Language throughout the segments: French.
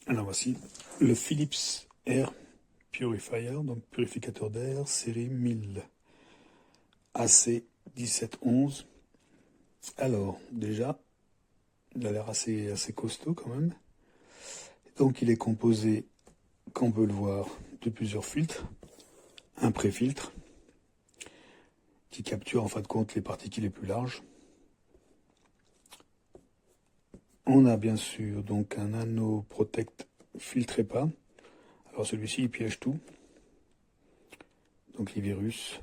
Alors voici le Philips Air Purifier, donc purificateur d'air, série 1000 AC 1711. Alors déjà, il a l'air assez costaud quand même. Donc il est composé, comme on peut le voir, de plusieurs filtres. Un pré-filtre qui capture en fin de compte les particules les plus larges. On a bien sûr donc un Nano Protect filtre EPA. Alors celui-ci il piège tout. Donc les virus,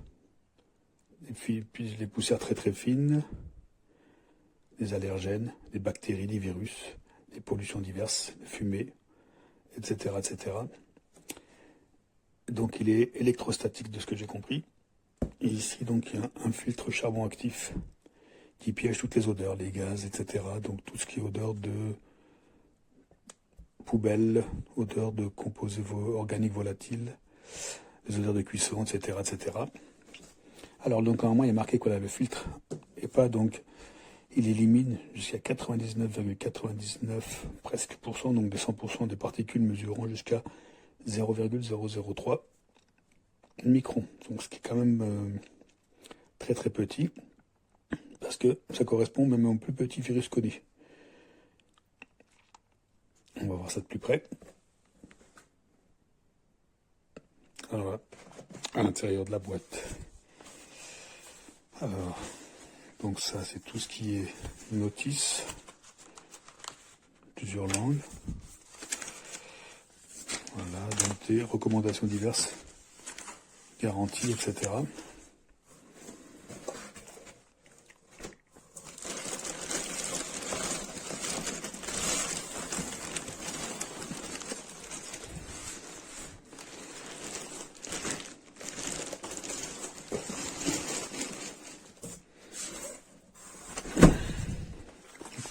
les poussières très fines, les allergènes, les bactéries, les virus, les pollutions diverses, les fumées, etc., etc. Donc il est électrostatique de ce que j'ai compris. Et ici donc il y a un filtre charbon actif qui piège toutes les odeurs, les gaz, etc. Donc tout ce qui est odeur de poubelle, odeur de composés organiques volatiles, les odeurs de cuisson, etc., etc. Alors donc normalement il est marqué quoi là, le filtre et pas donc il élimine jusqu'à 99,99 presque %, donc des 100% des particules mesurant jusqu'à 0,003 microns. Donc ce qui est quand même très petit, parce que ça correspond même au plus petit virus connu. On va voir ça de plus près. Alors voilà, à l'intérieur de la boîte. Alors, donc ça c'est tout ce qui est notice, plusieurs langues. Voilà, donc des recommandations diverses, garanties, etc.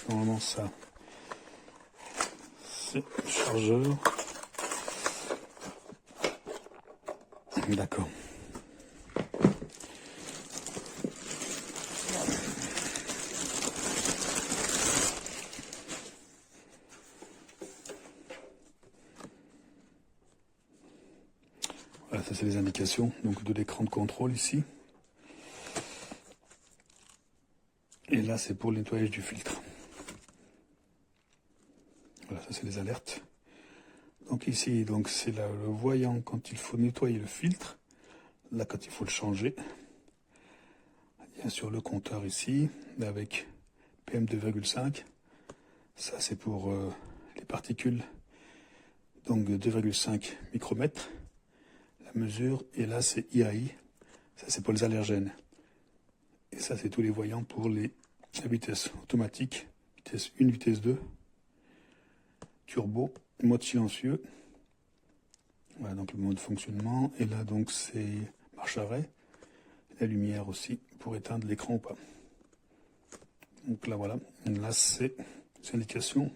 Normalement ça, c'est le chargeur. D'accord. Voilà, ça c'est les indications donc de l'écran de contrôle ici. Et là c'est pour le nettoyage du filtre. Voilà, ça c'est les alertes. Donc ici, donc c'est le voyant quand il faut nettoyer le filtre. Là quand il faut le changer. Bien sûr le compteur ici avec PM2,5. Ça c'est pour les particules. Donc 2,5 micromètres. La mesure. Et là c'est IAI. Ça c'est pour les allergènes. Et ça c'est tous les voyants pour la vitesse automatique. Vitesse 1, vitesse 2. Turbo, mode silencieux. Voilà donc le mode de fonctionnement. Et là donc c'est marche arrêt. La lumière aussi pour éteindre l'écran ou pas. Donc là voilà. Là c'est indication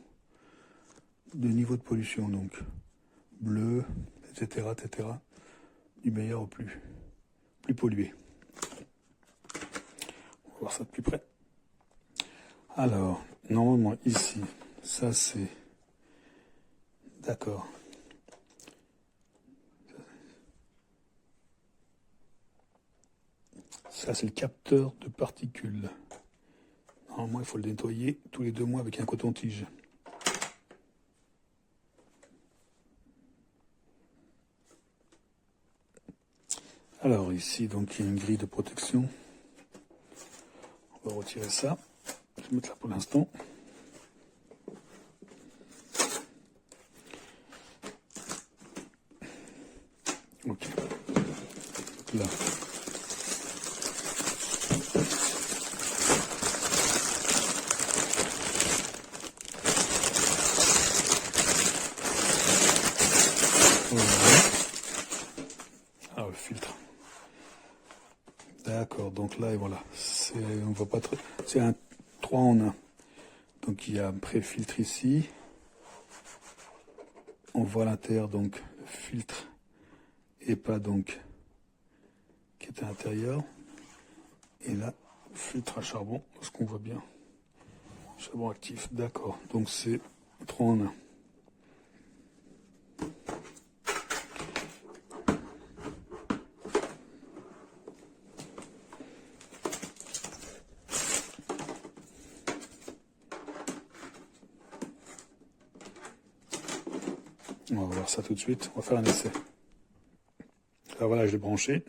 de niveau de pollution. Donc bleu, etc. Du meilleur au plus pollué. On va voir ça de plus près. Alors, normalement ici, ça c'est... D'accord. Ça c'est le capteur de particules. Normalement il faut le nettoyer tous les 2 mois avec un coton-tige. Alors ici donc il y a une grille de protection. On va retirer ça. Je vais mettre là pour l'instant. Ok. Là. Ah, le filtre. D'accord, donc là et voilà. On voit pas très. C'est un 3 en 1. Donc il y a un pré-filtre ici. On voit à l'intérieur donc le filtre EPA donc qui est à l'intérieur. Et là, filtre à charbon, ce qu'on voit bien. Charbon actif, d'accord. Donc c'est 3 en 1. On va voir ça tout de suite, on va faire un essai. Alors voilà, je l'ai branché.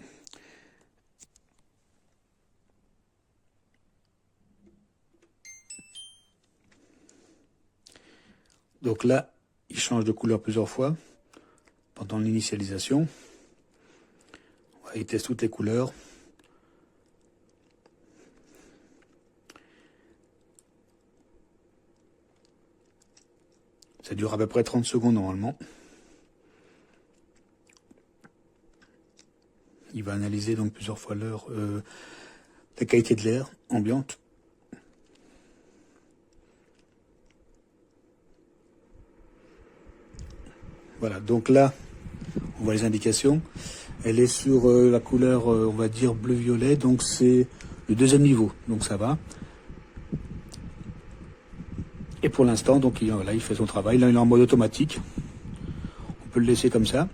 Donc là, il change de couleur plusieurs fois pendant l'initialisation. Il teste toutes les couleurs. Ça dure à peu près 30 secondes normalement. Il va analyser donc plusieurs fois la qualité de l'air ambiante. Voilà, donc là, on voit les indications. Elle est sur la couleur, on va dire, bleu-violet, donc c'est le deuxième niveau, donc ça va. Et pour l'instant, donc voilà, il fait son travail. Là, il est en mode automatique. On peut le laisser comme ça.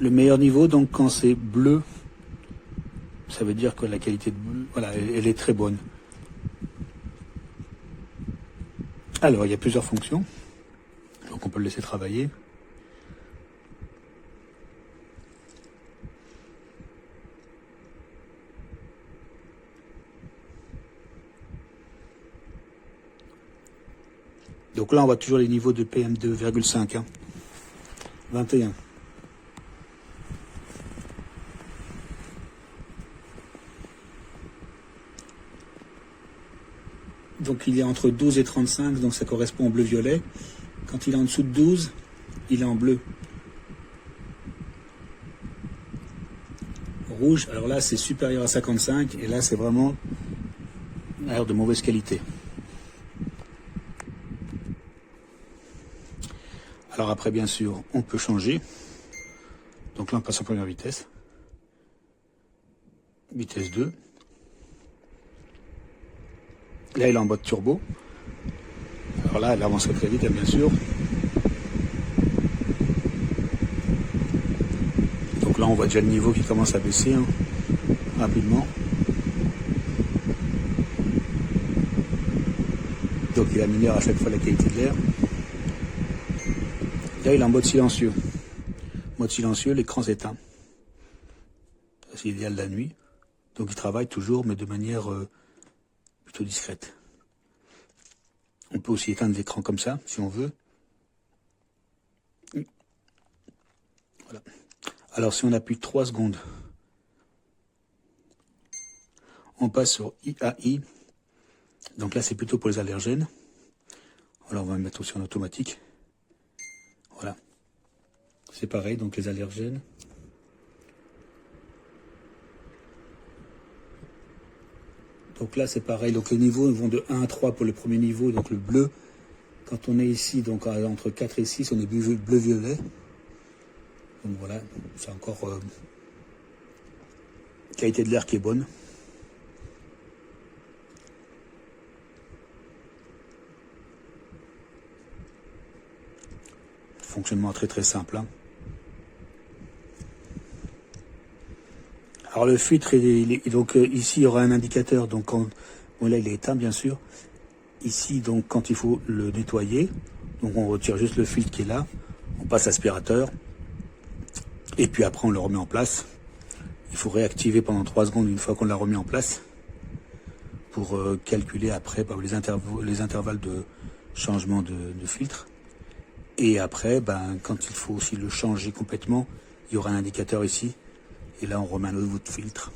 Le meilleur niveau, donc quand c'est bleu, ça veut dire que la qualité de bleu, voilà, elle est très bonne. Alors, il y a plusieurs fonctions. Donc on peut le laisser travailler. Donc là, on voit toujours les niveaux de PM2,5. 21. Donc il est entre 12 et 35, donc ça correspond au bleu-violet. Quand il est en dessous de 12, il est en bleu. Rouge, alors là c'est supérieur à 55, et là c'est vraiment air de mauvaise qualité. Alors après, bien sûr, on peut changer. Donc là, on passe en première vitesse. Vitesse 2. Là, il est en mode turbo. Alors là, elle avance très vite, bien sûr. Donc là, on voit déjà le niveau qui commence à baisser rapidement. Donc il améliore à chaque fois la qualité de l'air. Là, il est en mode silencieux. Mode silencieux, l'écran s'éteint. C'est idéal la nuit. Donc il travaille toujours, mais de manière plutôt discrète. On peut aussi éteindre l'écran comme ça, si on veut. Voilà. Alors si on appuie 3 secondes, on passe sur IAI. Donc là, c'est plutôt pour les allergènes. Alors on va mettre aussi en automatique. Voilà. C'est pareil, donc les allergènes. Donc là, c'est pareil. Donc les niveaux vont de 1 à 3 pour le premier niveau, donc le bleu. Quand on est ici, donc entre 4 et 6, on est bleu-violet. Donc voilà, c'est encore qualité de l'air qui est bonne. Fonctionnement très très simple. Alors le filtre, donc ici il y aura un indicateur. Donc bon, là il est éteint bien sûr. Ici donc quand il faut le nettoyer, donc on retire juste le filtre qui est là, on passe l'aspirateur et puis après on le remet en place. Il faut réactiver pendant 3 secondes une fois qu'on l'a remis en place pour calculer après les intervalles de changement de filtre. Et après, quand il faut aussi le changer complètement, il y aura un indicateur ici. Et là, on remet un nouveau filtre.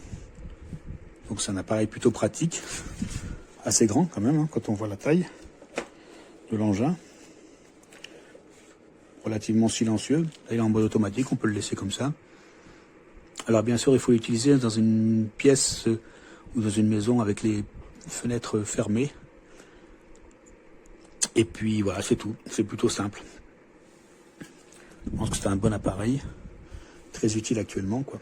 Donc c'est un appareil plutôt pratique, assez grand quand même, quand on voit la taille de l'engin. Relativement silencieux. Là, il est en mode automatique, on peut le laisser comme ça. Alors bien sûr, il faut l'utiliser dans une pièce ou dans une maison avec les fenêtres fermées. Et puis voilà, c'est tout. C'est plutôt simple. Je pense que c'est un bon appareil, très utile actuellement, quoi.